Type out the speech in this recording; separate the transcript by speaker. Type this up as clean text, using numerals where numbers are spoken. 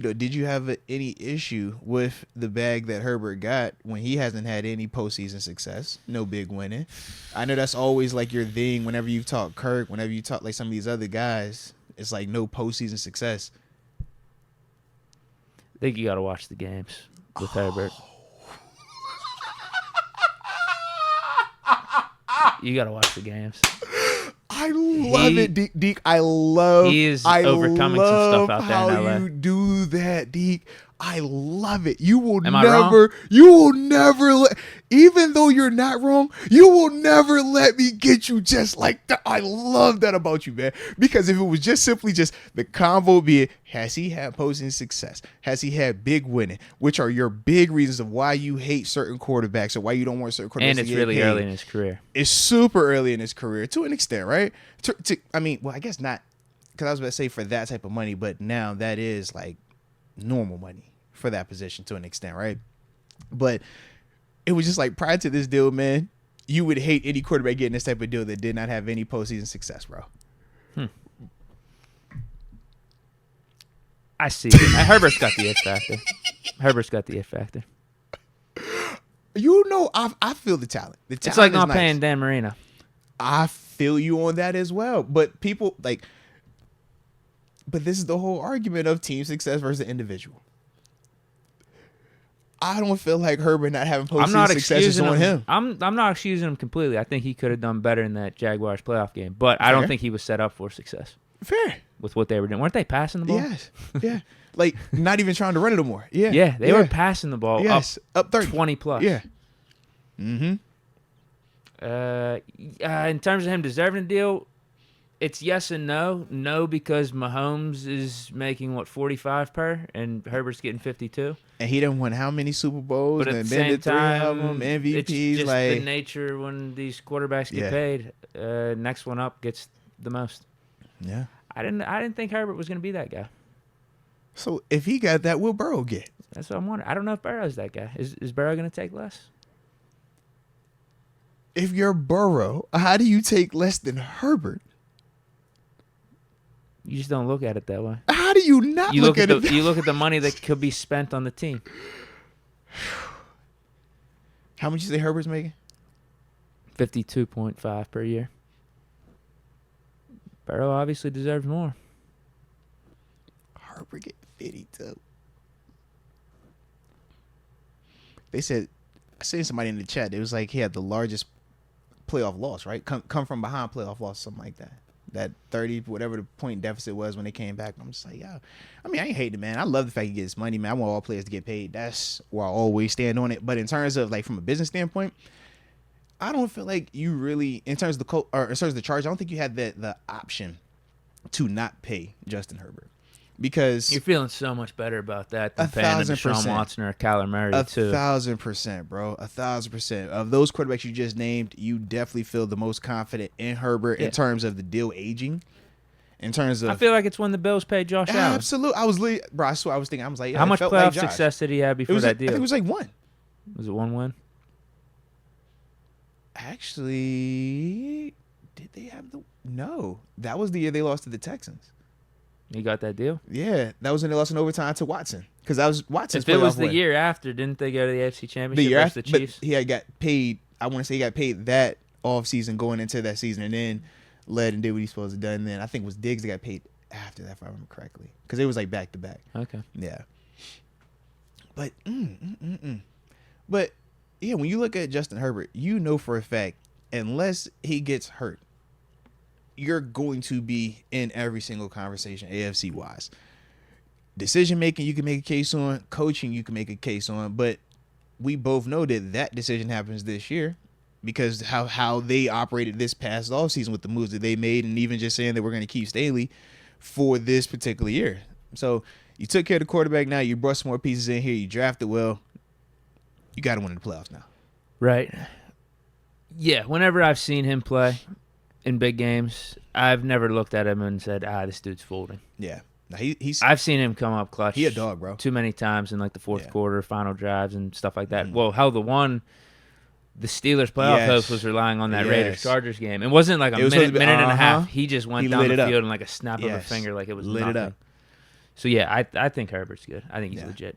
Speaker 1: Did you have any issue with the bag that Herbert got when he hasn't had any postseason success? No big winning. I know that's always like your thing whenever you talk Kirk, whenever you talk like some of these other guys. It's like no postseason success.
Speaker 2: I think you got to watch the games with Herbert. You got to watch the games.
Speaker 1: I love it, Deke. I love.
Speaker 2: He is overcoming some stuff out there in LA.
Speaker 1: How you do that, Deke. I love it. You will
Speaker 2: Am I wrong?
Speaker 1: You will never let. Even though you're not wrong, you will never let me get you just like that. I love that about you, man. Because if it was just simply just the convo being, has he had postseason success? Has he had big winning? Which are your big reasons of why you hate certain quarterbacks or why you don't want certain quarterbacks.
Speaker 2: And it's really early in his career.
Speaker 1: It's super early in his career to an extent, right? I mean, well, I guess not, because I was about to say for that type of money, but now that is like normal money for that position to an extent, right? But it was just like prior to this deal, man, you would hate any quarterback getting this type of deal that did not have any postseason success, bro.
Speaker 2: I see it. Herbert's got the it factor. Herbert's got the it factor.
Speaker 1: You know, I feel the talent. The talent
Speaker 2: It's like
Speaker 1: is
Speaker 2: not
Speaker 1: nice.
Speaker 2: paying Dan Marino.
Speaker 1: I feel you on that as well. But people like, but this is the whole argument of team success versus individual. I don't feel like Herbert not having postseason success is on him.
Speaker 2: I'm not excusing him completely. I think he could have done better in that Jaguars playoff game, but I don't think he was set up for success.
Speaker 1: Fair.
Speaker 2: With what they were doing. Weren't they passing the ball?
Speaker 1: Yes. Yeah. Like not even trying to run it no more. Yeah.
Speaker 2: Yeah, they were passing the ball
Speaker 1: up 30.
Speaker 2: 20 plus.
Speaker 1: Yeah. Mm-hmm.
Speaker 2: In terms of him deserving a deal, it's yes and no. No, because Mahomes is making 45 per, and Herbert's getting 52.
Speaker 1: And he done won how many Super Bowls?
Speaker 2: But at
Speaker 1: and
Speaker 2: the same time,
Speaker 1: 3 of them, MVPs.
Speaker 2: it's just
Speaker 1: like
Speaker 2: the nature when these quarterbacks get paid. Next one up gets the most.
Speaker 1: Yeah.
Speaker 2: I didn't think Herbert was going to be that guy.
Speaker 1: So if he got that, will Burrow get?
Speaker 2: That's what I'm wondering. I don't know if Burrow's that guy. Is Burrow going to take less?
Speaker 1: If you're Burrow, how do you take less than Herbert?
Speaker 2: You just don't look at it that way.
Speaker 1: How do you not look at it?
Speaker 2: You look at the money that could be spent on the team.
Speaker 1: How much you say Herbert's making?
Speaker 2: 52.5 per year. Burrow obviously deserves more.
Speaker 1: Herbert get 52. They said, I seen somebody in the chat. It was like he had the largest playoff loss, right? Come from behind playoff loss, something like that. That 30, whatever the point deficit was when they came back. I'm just like, yeah. I mean, I ain't hating it, man. I love the fact he gets money, man. I want all players to get paid. That's where I always stand on it. But in terms of like from a business standpoint, I don't feel like you really, in terms of the charge, I don't think you had the option to not pay Justin Herbert. Because
Speaker 2: you're feeling so much better about that than paying a Deshaun Watson or a Kyler Murray, too.
Speaker 1: 1,000%, bro. 1,000%. Of those quarterbacks you just named, you definitely feel the most confident in Herbert in terms of the deal aging. In terms of,
Speaker 2: I feel like it's when the Bills paid Josh Allen.
Speaker 1: Absolutely. Bro, I swear I was thinking, I was like,
Speaker 2: how much playoff success did he have before that deal?
Speaker 1: I think it was like 1.
Speaker 2: Was it 1 win?
Speaker 1: Actually, did they have no. That was the year they lost to the Texans.
Speaker 2: You got that deal?
Speaker 1: Yeah, that was when they lost in overtime to Watson. Because that was Watson's
Speaker 2: If it was the year after, didn't they go to the AFC Championship
Speaker 1: the year
Speaker 2: versus
Speaker 1: after,
Speaker 2: the Chiefs?
Speaker 1: But he had got paid. I want to say he got paid that off season going into that season, and then led and did what he's supposed to do. And then I think it was Diggs that got paid after that, if I remember correctly, because it was like back to back.
Speaker 2: Okay.
Speaker 1: Yeah. But But yeah, when you look at Justin Herbert, you know for a fact, unless he gets hurt, you're going to be in every single conversation AFC wise. Decision making, you can make a case on. Coaching, you can make a case on. But we both know that decision happens this year because how they operated this past offseason with the moves that they made, and even just saying that we're going to keep Staley for this particular year. So you took care of the quarterback now. You brought some more pieces in here. You drafted well. You got to win in the playoffs now.
Speaker 2: Right. Yeah, whenever I've seen him play in big games, I've never looked at him and said, this dude's folding.
Speaker 1: Yeah. Now he's.
Speaker 2: I've seen him come up clutch.
Speaker 1: He a dog, bro.
Speaker 2: Too many times in like the fourth quarter, final drives and stuff like that. Well, hell, the Steelers playoff host was relying on that Raiders-Chargers game. It wasn't like a minute and a half. He just went down the field in like a snap of a finger like it was
Speaker 1: lit
Speaker 2: nothing.
Speaker 1: it up.
Speaker 2: So yeah, I think Herbert's good. I think he's
Speaker 1: Yeah.
Speaker 2: legit.